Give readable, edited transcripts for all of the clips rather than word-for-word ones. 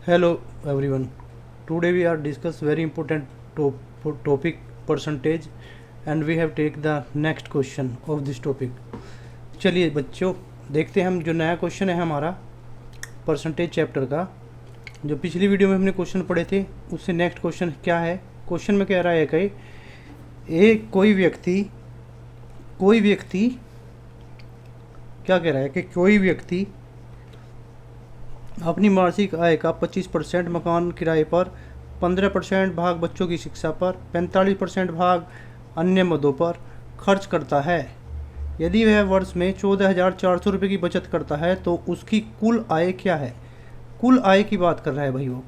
Hello everyone. Today we are discuss very important topic percentage and we have take the next question of this topic. चलिए बच्चों देखते हैं हम जो नया क्वेश्चन है हमारा परसेंटेज चैप्टर का। जो पिछली वीडियो में हमने क्वेश्चन पढ़े थे उससे नेक्स्ट क्वेश्चन क्या है। क्वेश्चन में कह रहा है कि एक कोई व्यक्ति क्या कह रहा है कि कोई व्यक्ति अपनी मासिक आय का 25% मकान किराए पर, 15% भाग बच्चों की शिक्षा पर, 45% भाग अन्य मदों पर खर्च करता है। यदि वह वर्ष में 14,400 रुपये की बचत करता है तो उसकी कुल आय क्या है। कुल आय की बात कर रहा है भाई वो,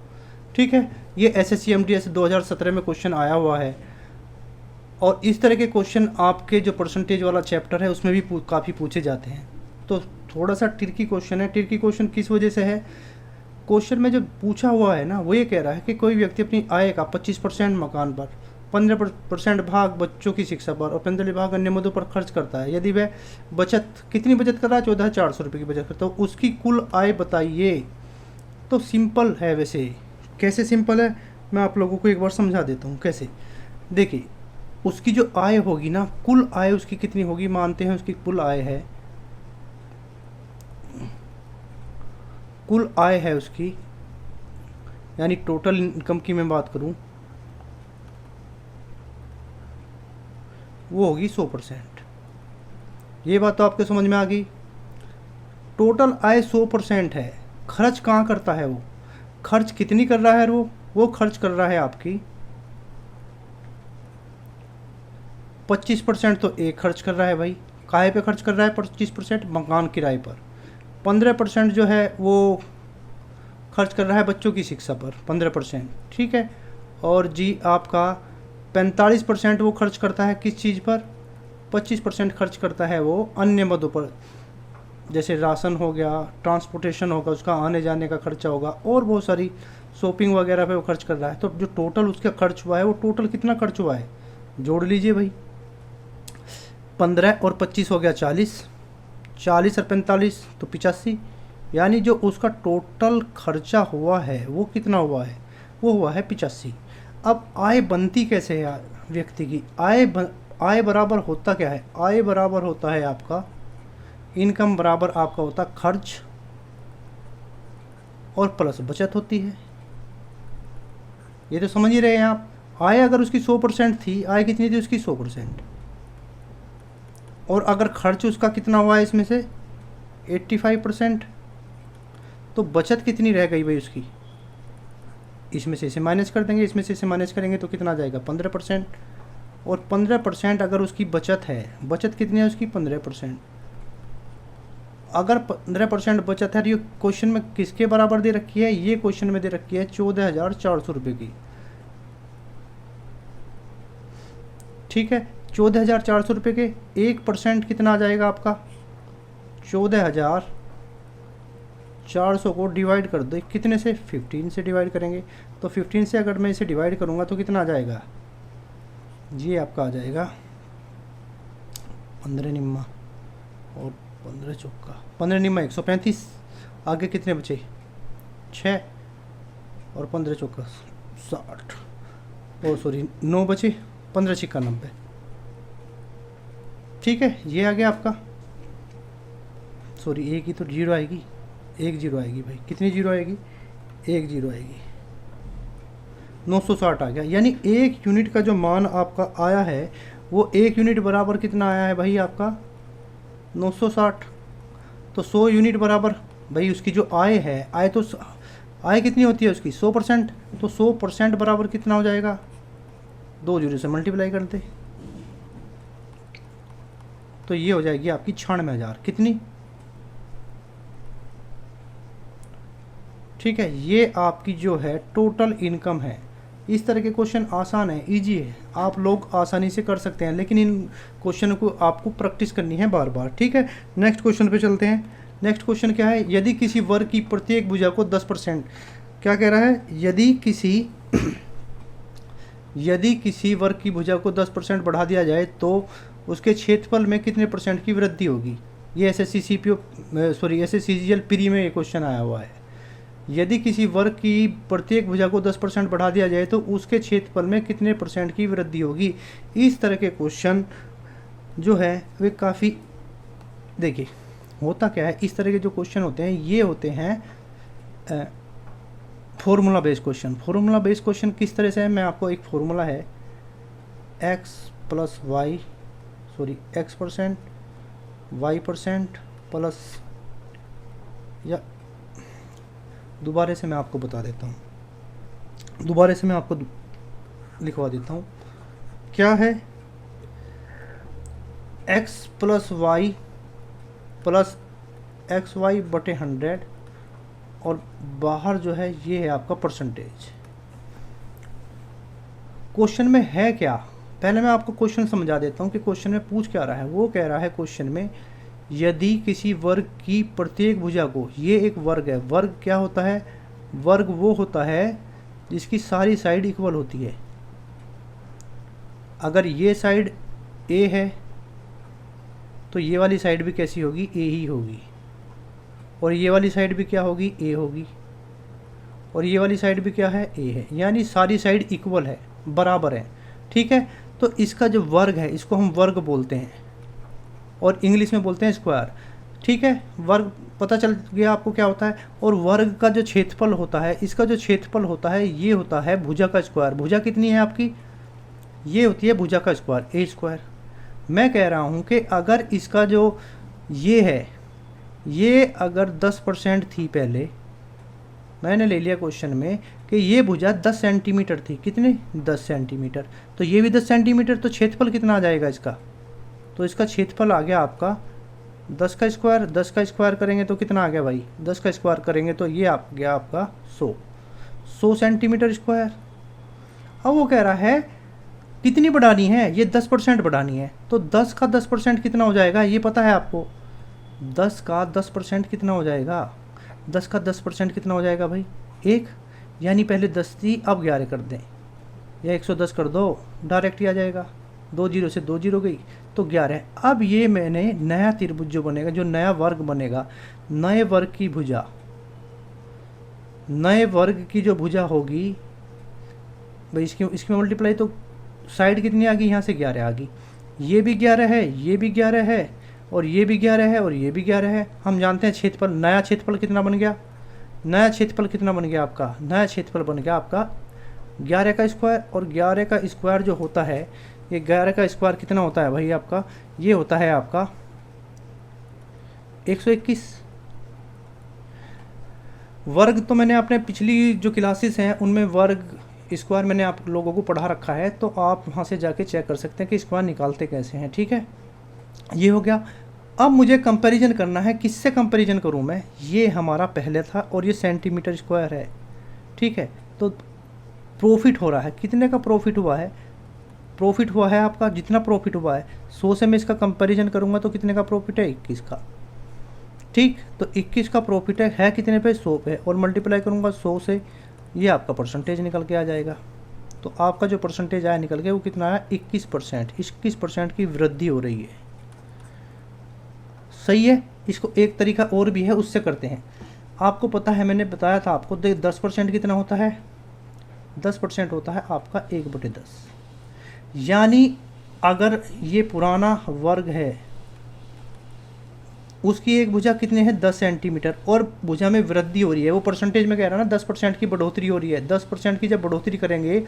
ठीक है। ये SSC MTS 2017 में क्वेश्चन आया हुआ है और इस तरह के क्वेश्चन आपके जो परसेंटेज वाला चैप्टर है उसमें भी काफ़ी पूछे जाते हैं। तो थोड़ा सा ट्रिकी क्वेश्चन है। ट्रिकी क्वेश्चन किस वजह से है, क्वेश्चन में जो पूछा हुआ है ना वो ये कह रहा है कि कोई व्यक्ति अपनी आय का 25% मकान पर, 15% भाग बच्चों की शिक्षा पर और 45 भाग अन्य मदों पर खर्च करता है। यदि वह कितनी बचत कर रहा है, 14,400 रुपये की बचत करता है, तो उसकी कुल आय बताइए। तो सिंपल है। वैसे कैसे सिंपल है मैं आप लोगों को एक बार समझा देता हूँ कैसे। देखिए उसकी जो आय होगी ना, कुल आय उसकी कितनी होगी, मानते हैं उसकी कुल आय है उसकी, यानी टोटल इनकम की मैं बात करूं वो होगी 100%। ये बात तो आपके समझ में आ गई। टोटल आय 100% है। खर्च कहाँ करता है वो, खर्च कितनी कर रहा है वो खर्च कर रहा है आपकी 25%। तो एक खर्च कर रहा है भाई, काहे पे खर्च कर रहा है 25%, मकान किराए पर। 15% जो है वो खर्च कर रहा है बच्चों की शिक्षा पर, 15%, ठीक है। और जी आपका 45% वो खर्च करता है किस चीज़ पर, 25% खर्च करता है वो अन्य मदों पर, जैसे राशन हो गया, ट्रांसपोर्टेशन होगा, उसका आने जाने का खर्चा होगा और बहुत सारी शॉपिंग वगैरह पे वो खर्च कर रहा है। तो जो टोटल उसका खर्च हुआ है वो टोटल कितना खर्च हुआ है, जोड़ लीजिए भाई। 15 और 25 हो गया 40, 40 और 45 तो 85, यानी जो उसका टोटल खर्चा हुआ है वो कितना हुआ है, वो हुआ है 85। अब आय बनती कैसे है व्यक्ति की, आय बराबर होता क्या है, आय बराबर होता है आपका इनकम बराबर आपका होता खर्च और प्लस बचत होती है। ये तो समझ ही रहे हैं आप। आय अगर उसकी 100% थी, आय कितनी थी उसकी 100%, और अगर खर्च उसका कितना हुआ है इसमें से 85%, तो बचत कितनी रह गई भाई उसकी, इसमें से इसे माइनस कर देंगे, इसमें से इसे माइनस करेंगे तो कितना आ जाएगा 15%। और 15% अगर उसकी बचत है, बचत कितनी है उसकी 15%। अगर 15% बचत है तो ये क्वेश्चन में किसके बराबर दे रखी है, ये क्वेश्चन में दे रखी है 14,400 रुपये की, ठीक है। 14,400 रुपये के 1% कितना आ जाएगा आपका, 14,400 को डिवाइड कर दो कितने से, 15 से डिवाइड करेंगे। तो 15 से अगर मैं इसे डिवाइड करूँगा तो कितना आ जाएगा, ये आपका आ जाएगा 15 निम्मा और 15 चौका, 15 निम्मा 135, आगे कितने बचे 6 और 15 चौका 60, और सॉरी 9 बचे, 15 छिक्का 90, ठीक है। ये आ गया आपका, सॉरी एक ही तो जीरो आएगी, एक जीरो आएगी भाई, कितनी जीरो आएगी, एक जीरो आएगी, 960 आ गया। यानी एक यूनिट का जो मान आपका आया है वो एक यूनिट बराबर कितना आया है भाई आपका 960। तो 100 यूनिट बराबर भाई उसकी जो आय है, आय कितनी होती है उसकी 100%, तो 100% बराबर कितना हो जाएगा, 2 जीरो से मल्टीप्लाई कर दे तो ये हो जाएगी आपकी 96,000 कितनी, ठीक है। ये आपकी जो है टोटल इनकम है। इस तरह के क्वेश्चन आसान है, इजी है, आप लोग आसानी से कर सकते हैं, लेकिन इन क्वेश्चन को आपको प्रैक्टिस करनी है बार बार, ठीक है। नेक्स्ट क्वेश्चन पे चलते हैं। नेक्स्ट क्वेश्चन क्या है, यदि किसी वर्ग की प्रत्येक भुजा को 10%, क्या कह रहा है, यदि किसी वर्ग की भुजा को 10% बढ़ा दिया जाए तो उसके क्षेत्रफल में कितने % की वृद्धि होगी। ये SSC CGL प्री में ये क्वेश्चन आया हुआ है। यदि किसी वर्ग की प्रत्येक भुजा को 10% बढ़ा दिया जाए तो उसके क्षेत्रफल में कितने % की वृद्धि होगी। इस तरह के क्वेश्चन जो है वे काफ़ी, देखिए होता क्या है, इस तरह के जो क्वेश्चन होते हैं ये होते हैं formula based question. Formula based question किस तरह से है, मैं आपको एक फॉर्मूला है x + y sorry x% y% plus, या दोबारा से मैं आपको बता देता हूँ, दोबारा से मैं आपको लिखवा देता हूँ। क्या है, x + y प्लस XY/100 और बाहर जो है ये है आपका परसेंटेज। क्वेश्चन में है क्या, पहले मैं आपको क्वेश्चन समझा देता हूँ कि क्वेश्चन में पूछ क्या रहा है। वो कह रहा है क्वेश्चन में, यदि किसी वर्ग की प्रत्येक भुजा को, ये एक वर्ग है, वर्ग क्या होता है, वर्ग वो होता है जिसकी सारी साइड इक्वल होती है। अगर ये साइड a है तो ये वाली साइड भी कैसी होगी, a ही होगी, और ये वाली साइड भी क्या होगी, a होगी, और ये वाली साइड भी क्या है, a है, यानी सारी साइड इक्वल है, बराबर है। ठीक है, तो इसका जो वर्ग है इसको हम वर्ग बोलते हैं और इंग्लिश में बोलते हैं स्क्वायर। ठीक है, वर्ग पता चल गया आपको क्या होता है। और वर्ग का जो क्षेत्रफल होता है, इसका जो क्षेत्रफल होता है ये होता है भुजा का स्क्वायर। भुजा कितनी है आपकी, ये होती है भुजा का स्क्वायर, a²। मैं कह रहा हूँ कि अगर इसका जो ये है, ये अगर 10% थी, पहले मैंने ले लिया क्वेश्चन में कि ये भुजा 10 सेंटीमीटर थी, कितने, 10 सेंटीमीटर, तो ये भी 10 सेंटीमीटर, तो क्षेत्रफल कितना आ जाएगा इसका, तो इसका क्षेत्रफल आ गया आपका 10 का स्क्वायर। 10 का स्क्वायर करेंगे तो कितना आ गया भाई, 10 का स्क्वायर करेंगे तो ये आ गया आपका 100 सेंटीमीटर स्क्वायर। अब वो कह रहा है कितनी बढ़ानी है, ये 10% बढ़ानी है, तो 10 का 10% कितना हो जाएगा, ये पता है आपको, 10 का 10% कितना हो जाएगा, 10 का 10% कितना हो जाएगा भाई, 1, यानी पहले 10 थी अब 11 कर दें, या 110 कर दो, डायरेक्ट ही आ जाएगा, 2 जीरो से 2 जीरो गई तो 11। अब ये मैंने नया त्रिभुज जो बनेगा, जो नया वर्ग बनेगा, नए वर्ग की भुजा, नए वर्ग की जो भुजा होगी भाई, इसकी मल्टीप्लाई तो साइड कितनी आ गई, यहाँ से 11 आ गई, ये भी 11 है, ये भी 11 है, और ये भी 11 है, और ये भी 11 है। हम जानते हैं क्षेत्रफल, नया क्षेत्रफल कितना बन गया, नया क्षेत्रफल कितना बन गया आपका, नया क्षेत्रफल बन गया आपका 11 का स्क्वायर। और 11 का स्क्वायर जो होता है, ये 11 का स्क्वायर कितना होता है भाई आपका, ये होता है आपका 121। वर्ग तो मैंने अपने पिछली जो क्लासेस हैं उनमें वर्ग स्क्वायर मैंने आप लोगों को पढ़ा रखा है, तो आप वहाँ से जाके चेक कर सकते हैं कि स्क्वायर निकालते कैसे हैं। ठीक है, ये हो गया। अब मुझे कंपैरिजन करना है, किससे कंपैरिजन करूँ मैं, ये हमारा पहले था और ये सेंटीमीटर स्क्वायर है। ठीक है, तो प्रॉफिट हो रहा है, कितने का प्रॉफिट हुआ है, प्रॉफिट हुआ है आपका जितना प्रॉफिट हुआ है 100 से मैं इसका कंपैरिजन करूँगा तो कितने का प्रॉफिट है, 21 का। ठीक, तो 21 का प्रॉफिट है कितने पे, 100 पे, और मल्टीप्लाई करूँगा 100 से, ये आपका परसेंटेज निकल के आ जाएगा। तो आपका जो परसेंटेज आया निकल के वो कितना आया, 21%। 21% की वृद्धि हो रही है, सही है। इसको एक तरीका और भी है, उससे करते हैं। आपको पता है, मैंने बताया था आपको, 10% कितना होता है, 10% होता है आपका 1/10। यानी अगर ये पुराना वर्ग है, उसकी एक भुजा कितने है, 10 सेंटीमीटर, और भुजा में वृद्धि हो रही है, वो परसेंटेज में कह रहा है ना, 10% की बढ़ोतरी हो रही है। 10% की जब बढ़ोतरी करेंगे,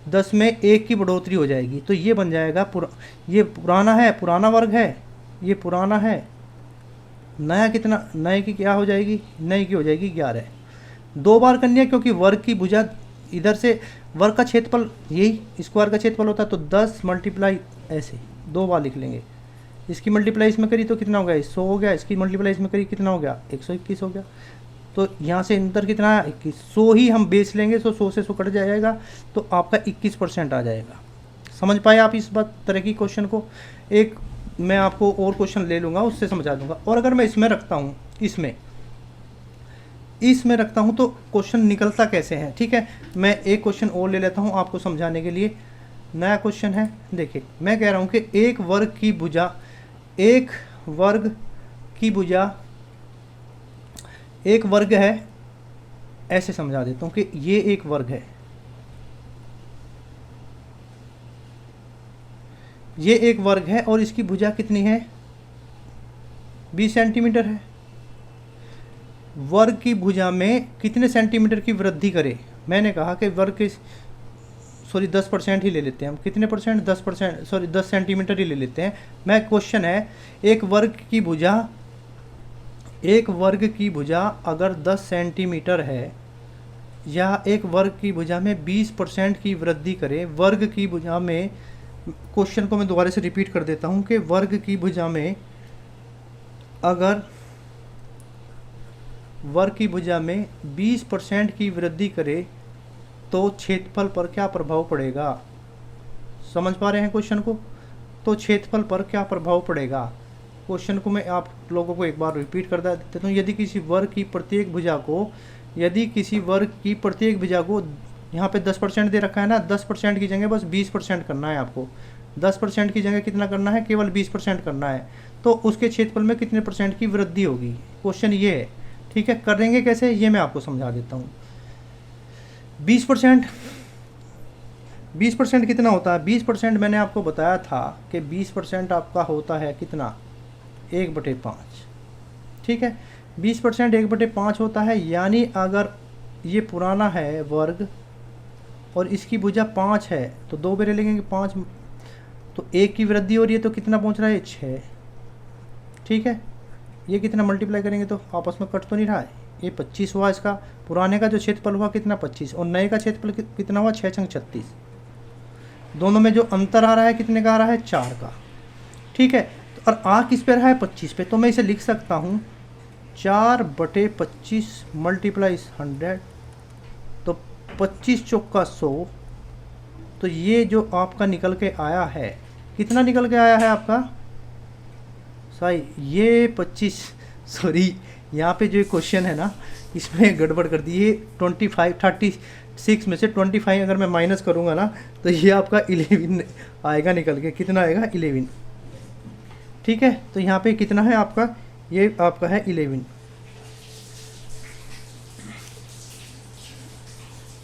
10 में 1 की बढ़ोतरी हो जाएगी, तो ये बन जाएगा ये पुराना है, पुराना वर्ग है, ये पुराना है। नया कितना, नए की क्या हो जाएगी, नए की हो जाएगी 11। 2 बार करनी है, क्योंकि वर्ग की भुजा इधर से, वर्ग का क्षेत्रफल यही स्क्वायर का क्षेत्रफल होता है, तो 10 मल्टीप्लाई ऐसे 2 बार लिख लेंगे। इसकी मल्टीप्लाई इसमें करी तो कितना हो गया, 100 हो गया, इसकी मल्टीप्लाई इसमें करी कितना हो गया, 121 हो गया। तो यहाँ से अंतर कितना आया, 21। 100 ही हम बेच लेंगे, तो 100 से 100 कट जाएगा, तो आपका 21% आ जाएगा। समझ पाए आप इस बात तरह की क्वेश्चन को। एक मैं आपको और क्वेश्चन ले लूँगा, उससे समझा दूँगा। और अगर मैं इसमें रखता हूँ, इसमें रखता हूँ तो क्वेश्चन निकलता कैसे है। ठीक है, मैं एक क्वेश्चन और ले लेता हूँ आपको समझाने के लिए। नया क्वेश्चन है, देखिए मैं कह रहा हूँ कि एक वर्ग की भुजा, एक वर्ग है ऐसे समझा देता हूँ कि ये एक वर्ग है, ये एक वर्ग है और इसकी भुजा कितनी है, 20 सेंटीमीटर है। वर्ग की भुजा में कितने सेंटीमीटर की वृद्धि करे, मैंने कहा कि वर्ग के 10% ही ले लेते हैं हम, कितने परसेंट, 10%, 10 सेंटीमीटर ही ले लेते हैं। मैं क्वेश्चन है, एक वर्ग की भुजा, एक वर्ग की भुजा अगर 10 सेंटीमीटर है या एक वर्ग की भुजा में 20% की वृद्धि करे, वर्ग की भुजा में, क्वेश्चन को मैं दोबारा से रिपीट कर देता हूँ कि वर्ग की भुजा में अगर वर्ग की भुजा में 20% की वृद्धि करे तो क्षेत्रफल पर क्या प्रभाव पड़ेगा। समझ पा रहे हैं क्वेश्चन को, तो क्षेत्रफल पर क्या प्रभाव पड़ेगा। क्वेश्चन को मैं आप लोगों को एक बार रिपीट कर देता हूँ। यदि किसी वर्ग की प्रत्येक भुजा को, यदि किसी वर्ग की प्रत्येक भुजा को, यहाँ पे 10% दे रखा है ना, 10% की जगह बस 20% करना है आपको, 10% की जगह कितना करना है, केवल 20% करना है, तो उसके क्षेत्रफल में कितने परसेंट की वृद्धि होगी। क्वेश्चन ये है, ठीक है। करेंगे कैसे ये मैं आपको समझा देता हूँ। 20%, 20% कितना होता है, 20% मैंने आपको बताया था कि 20% आपका होता है कितना, 1/5, ठीक है। 20% 1/5 होता है, यानी अगर ये पुराना है वर्ग और इसकी भुजा 5 है तो 2 बेरे लगेंगे, 5, तो 1 की वृद्धि हो रही है तो कितना पहुंच रहा है, 6, ठीक है। ये कितना मल्टीप्लाई करेंगे तो आपस में कट तो नहीं रहा है, ये 25 हुआ इसका, पुराने का जो क्षेत्रफल हुआ कितना 25 और नए का क्षेत्रफल कितना हुआ 6 × 36, दोनों में जो अंतर आ रहा है कितने का आ रहा है, 4 का, ठीक है। और आ किस पे रहा है, 25 पे, तो मैं इसे लिख सकता हूँ 4/25 मल्टीप्लाई 100, तो 25 चौका 100, तो ये जो आपका निकल के आया है, कितना निकल के आया है आपका, सही ये 25, सॉरी यहाँ पे जो क्वेश्चन है ना इसमें गड़बड़ कर दी, ये 36 में से 25 अगर मैं माइनस करूँगा ना तो ये आपका 11 आएगा निकल के, कितना आएगा 11, ठीक है। तो यहाँ पे कितना है आपका, ये आपका है 11,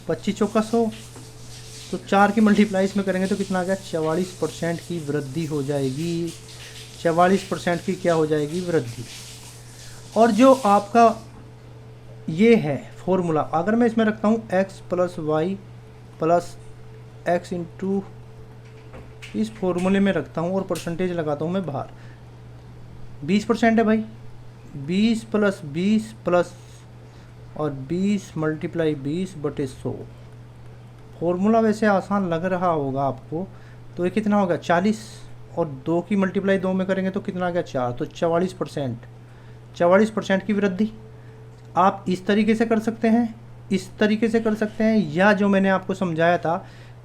25 चौका 100, तो 4 की मल्टीप्लाई इसमें करेंगे तो कितना आ गया, 44% की वृद्धि हो जाएगी, 44% की क्या हो जाएगी, वृद्धि। और जो आपका ये है फॉर्मूला, अगर मैं इसमें रखता हूँ x + y + x इंटू, इस फॉर्मूले में रखता हूँ और परसेंटेज लगाता हूँ मैं बाहर, 20% है भाई, 20 + 20 प्लस और 20 मल्टीप्लाई 20/100। फॉर्मूला वैसे आसान लग रहा होगा आपको, तो ये कितना होगा 40, और 2 की मल्टीप्लाई 2 में करेंगे तो कितना आ गया 4, तो 44%, 44% की वृद्धि। आप इस तरीके से कर सकते हैं, इस तरीके से कर सकते हैं, या जो मैंने आपको समझाया था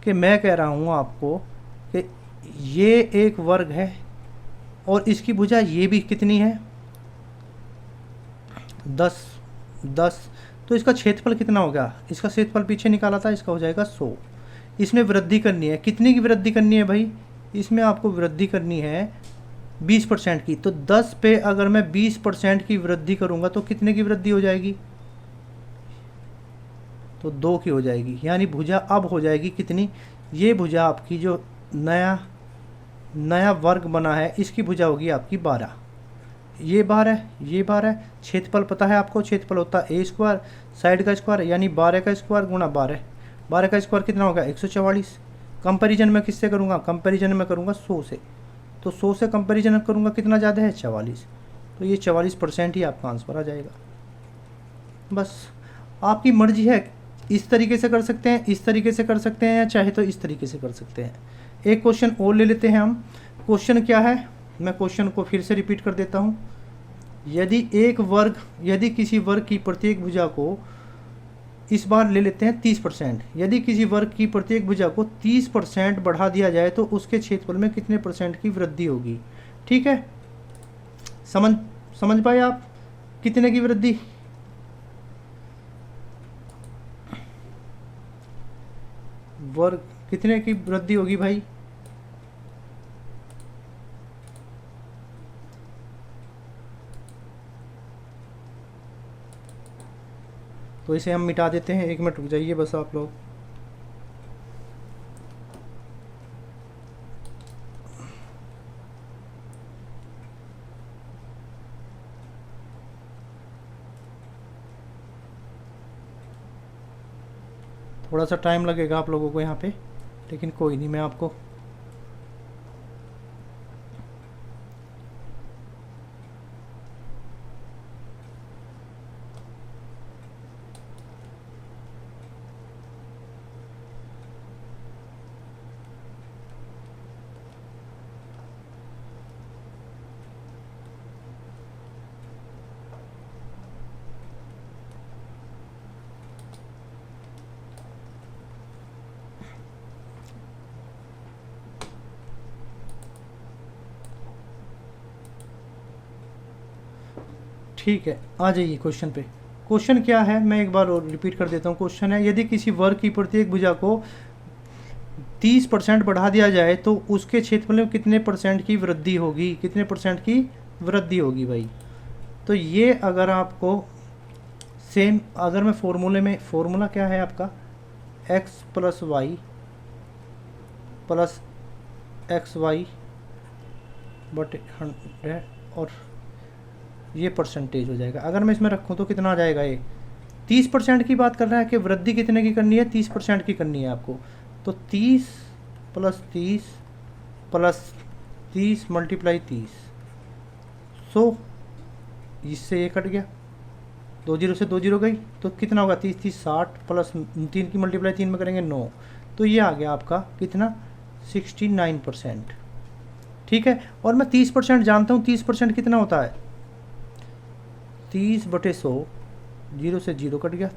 कि मैं कह रहा हूँ आपको कि ये एक वर्ग है और इसकी भुजा ये भी कितनी है, 10, तो इसका क्षेत्रफल कितना होगा, इसका क्षेत्रफल पीछे निकाला था, इसका हो जाएगा 100। इसमें वृद्धि करनी है, कितनी की वृद्धि करनी है भाई, इसमें आपको वृद्धि करनी है 20% की, तो 10 पे अगर मैं 20% की वृद्धि करूंगा तो कितने की वृद्धि हो जाएगी, तो 2 की हो जाएगी, यानी भुजा अब हो जाएगी कितनी, ये भुजा आपकी जो नया वर्ग बना है इसकी भुजा होगी आपकी 12, ये 12, ये 12, क्षेत्रफल पता है आपको, क्षेत्रफल होता है a², साइड का स्क्वायर, यानी 12 का स्क्वायर गुणा 12, 12 का स्क्वायर कितना होगा 144। कंपैरिजन में किससे करूँगा, कंपैरिजन में करूँगा 100 से, तो 100 से कंपैरिजन करूँगा कितना ज़्यादा है 44, तो ये 44% ही आपका आंसर आ जाएगा। बस आपकी मर्जी है, इस तरीके से कर सकते हैं, इस तरीके से कर सकते हैं, या चाहे तो इस तरीके से कर सकते हैं। एक क्वेश्चन और ले लेते हैं हम। क्वेश्चन क्या है, मैं क्वेश्चन को फिर से रिपीट कर देता हूँ। यदि किसी वर्ग की प्रत्येक भुजा को, इस बार ले लेते हैं 30%, यदि किसी वर्ग की प्रत्येक भुजा को 30% बढ़ा दिया जाए तो उसके क्षेत्रफल में कितने % की वृद्धि होगी, ठीक है। समझ पाए आप, कितने की वृद्धि, वर्ग कितने की वृद्धि होगी भाई, तो तो इसे हम मिटा देते हैं। 1 मिनट रुक जाइए बस आप लोग। थोड़ा सा टाइम लगेगा आप लोगों को यहाँ पे, लेकिन कोई नहीं, मैं आपको ठीक है, आ जाइए क्वेश्चन पे। क्वेश्चन क्या है मैं एक बार और रिपीट कर देता हूँ। क्वेश्चन है, यदि किसी वर्ग की प्रत्येक भुजा को 30% बढ़ा दिया जाए तो उसके क्षेत्रफल में कितने परसेंट की वृद्धि होगी, कितने परसेंट की वृद्धि होगी भाई। तो ये अगर आपको सेम, अगर मैं फॉर्मूला क्या है आपका, x plus Y plus X Y बटे 100 और ये परसेंटेज हो जाएगा। अगर मैं इसमें रखूँ तो कितना आ जाएगा, ये 30% की बात कर रहा है कि वृद्धि कितने की करनी है, 30% की करनी है आपको। तो 30 प्लस 30 प्लस 30 मल्टीप्लाई 30, 100, इससे ये कट गया, 2 जीरो से 2 जीरो गई, तो कितना होगा, 30 30 60 प्लस 3 की मल्टीप्लाई 3 में करेंगे 9, तो ये आ गया आपका कितना, 69%। ठीक है, और मैं 30% जानता हूँ। 30% कितना होता है, 30 बटे 100, 0 से 0 कट गया,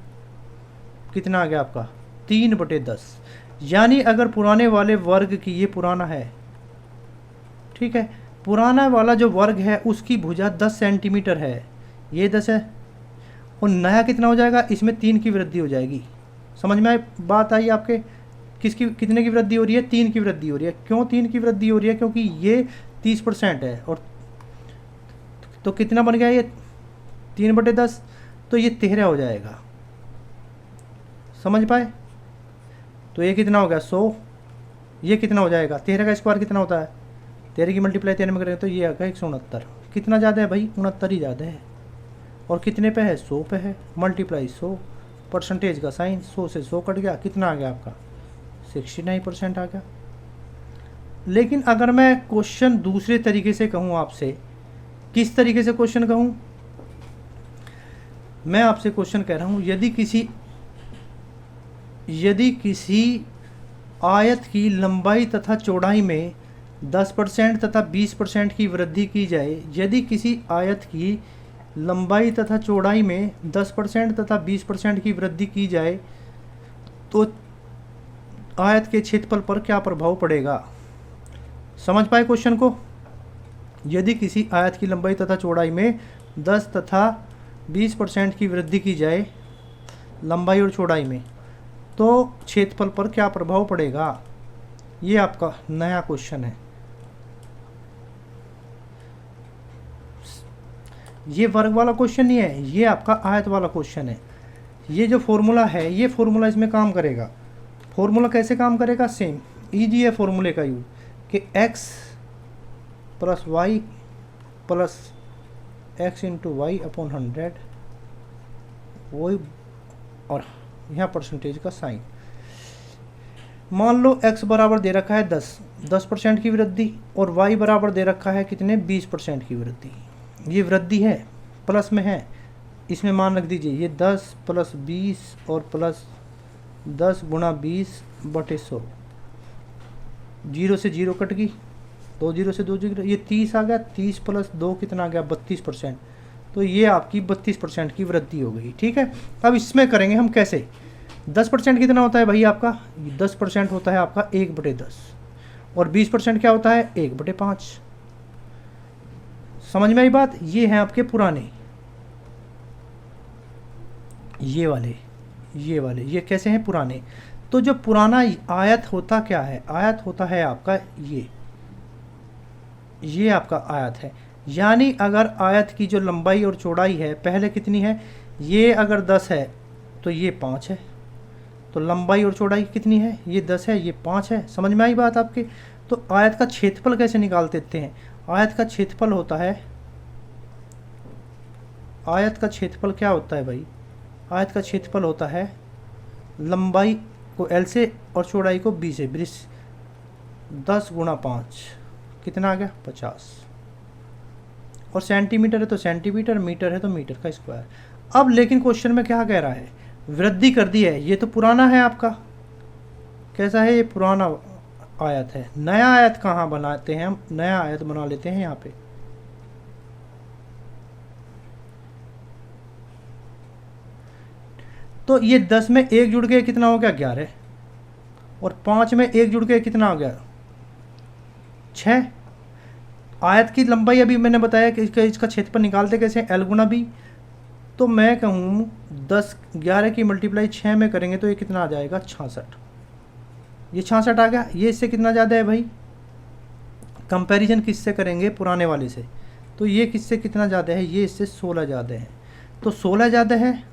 कितना आ गया आपका 3 बटे 10। यानी अगर पुराने वाले वर्ग की, ये पुराना है, ठीक है, पुराना वाला जो वर्ग है उसकी भुजा 10 सेंटीमीटर है, ये 10 है, और नया कितना हो जाएगा, इसमें 3 की वृद्धि हो जाएगी। समझ में बात आई आपके, किसकी कितने की वृद्धि हो रही है, 3 की वृद्धि हो रही है। क्यों 3 की वृद्धि हो रही है, क्योंकि ये 30% है, और तो कितना बन गया ये 3 बटे 10, तो ये 13 हो जाएगा। समझ पाए, तो ये कितना हो गया 100, ये कितना हो जाएगा, 13 का स्क्वायर कितना होता है, 13 की मल्टीप्लाई 13 में करेंगे तो ये आएगा 169। कितना ज़्यादा है भाई, 69 ही ज़्यादा है, और कितने पे है, 100 पे है, मल्टीप्लाई 100, परसेंटेज का साइन, 100 से 100 कट गया, कितना आ गया आपका 69% आ गया। लेकिन अगर मैं क्वेश्चन दूसरे तरीके से कहूँ आपसे, किस तरीके से क्वेश्चन कहूँ, मैं आपसे क्वेश्चन कह रहा हूँ, यदि किसी आयत की लंबाई तथा चौड़ाई में 10% तथा 20% की वृद्धि की जाए, यदि किसी आयत की लंबाई तथा चौड़ाई में 10% तथा 20% की वृद्धि की जाए तो आयत के क्षेत्रफल पर क्या प्रभाव पड़ेगा। समझ पाए क्वेश्चन को, यदि किसी आयत की लंबाई तथा चौड़ाई में 10 तथा 20% की वृद्धि की जाए लंबाई और चौड़ाई में, तो क्षेत्रफल पर क्या प्रभाव पड़ेगा। ये आपका नया क्वेश्चन है, ये वर्ग वाला क्वेश्चन नहीं है, ये आपका आयत वाला क्वेश्चन है। ये जो फॉर्मूला है, ये फॉर्मूला इसमें काम करेगा। फॉर्मूला कैसे काम करेगा, सेम ईजी है फॉर्मूले का यूज, कि x plus Y plus X into Y upon 100, वही, और यहाँ परसेंटेज का साइन। मान लो x बराबर दे रखा है 10% की वृद्धि, और y बराबर दे रखा है कितने, 20% की वृद्धि। ये वृद्धि है, प्लस में है, इसमें मान रख दीजिए, ये 10 प्लस 20 और प्लस 10 गुणा 20 बटे 100, 0 से 0 कट गई, 2 0 से 2 0, ये 30 आ गया, 30 प्लस 2 कितना आ गया, 32%। तो ये आपकी 32% की वृद्धि हो गई। ठीक है, अब इसमें करेंगे हम कैसे, 10% कितना होता है भाई आपका, 10% होता है आपका 1/10, और 20% क्या होता है, 1/5। समझ में आई बात। ये हैं आपके पुराने, ये वाले ये कैसे हैं, पुराने। तो जो पुराना आयत होता क्या है, आयत होता है आपका ये आपका आयत है। यानी अगर आयत की जो लंबाई और चौड़ाई है, पहले कितनी है, ये अगर 10 है तो ये 5 है। तो लंबाई और चौड़ाई कितनी है, ये 10 है, ये 5 है। समझ में आई बात आपके। तो आयत का क्षेत्रफल कैसे निकाल देते हैं, आयत का क्षेत्रफल होता है, आयत का क्षेत्रफल क्या होता है भाई, आयत का क्षेत्रफल होता है लंबाई को L से और चौड़ाई को B से, 10 × 5 कितना आ गया 50, और सेंटीमीटर है तो सेंटीमीटर, मीटर है तो मीटर का स्क्वायर। अब लेकिन क्वेश्चन में क्या कह रहा है, वृद्धि कर दी है। ये तो पुराना है आपका, कैसा है, ये पुराना आयत है। नया आयत कहाँ बनाते हैं हम, नया आयत बना लेते हैं यहाँ पे। तो ये 10 में 1 जुड़ के कितना हो गया 11, और 5 में 1 जुड़ के कितना हो गया 6। आयत की लंबाई अभी मैंने बताया कि इसका क्षेत्रफल निकालते कैसे, L × B। तो मैं कहूँ 10 11 की मल्टीप्लाई 6 में करेंगे तो ये कितना आ जाएगा 66। ये 66 आ गया। ये इससे कितना ज़्यादा है भाई, कंपैरिजन किससे करेंगे, पुराने वाले से। तो ये किससे कितना ज़्यादा है, ये इससे 16 ज़्यादा है। तो 16 ज़्यादा है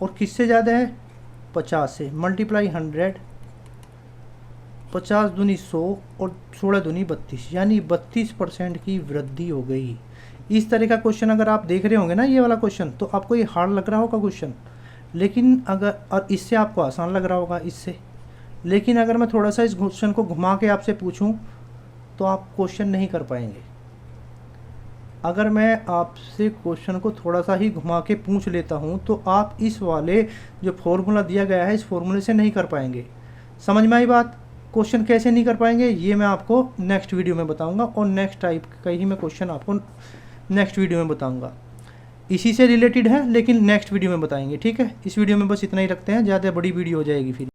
और किससे ज़्यादा है 50 से, मल्टीप्लाई 100, 50 दूनी 100 और 16 दूनी 32, यानी 32% की वृद्धि हो गई। इस तरह का क्वेश्चन अगर आप देख रहे होंगे ना, ये वाला क्वेश्चन, तो आपको ये हार्ड लग रहा होगा क्वेश्चन, लेकिन अगर, और इससे आपको आसान लग रहा होगा इससे, लेकिन अगर मैं थोड़ा सा इस क्वेश्चन को घुमा के आपसे पूछूं तो आप क्वेश्चन नहीं कर पाएंगे। अगर मैं आपसे क्वेश्चन को थोड़ा सा ही घुमा के पूछ लेता हूं तो आप इस वाले जो फॉर्मूला दिया गया है, इस फॉर्मूले से नहीं कर पाएंगे। समझ में आई बात। क्वेश्चन कैसे नहीं कर पाएंगे ये मैं आपको नेक्स्ट वीडियो में बताऊंगा, और नेक्स्ट टाइप का ही मैं क्वेश्चन आपको नेक्स्ट वीडियो में बताऊंगा। इसी से रिलेटेड है लेकिन नेक्स्ट वीडियो में बताएंगे, ठीक है। इस वीडियो में बस इतना ही रखते हैं, ज़्यादा बड़ी वीडियो हो जाएगी फिर।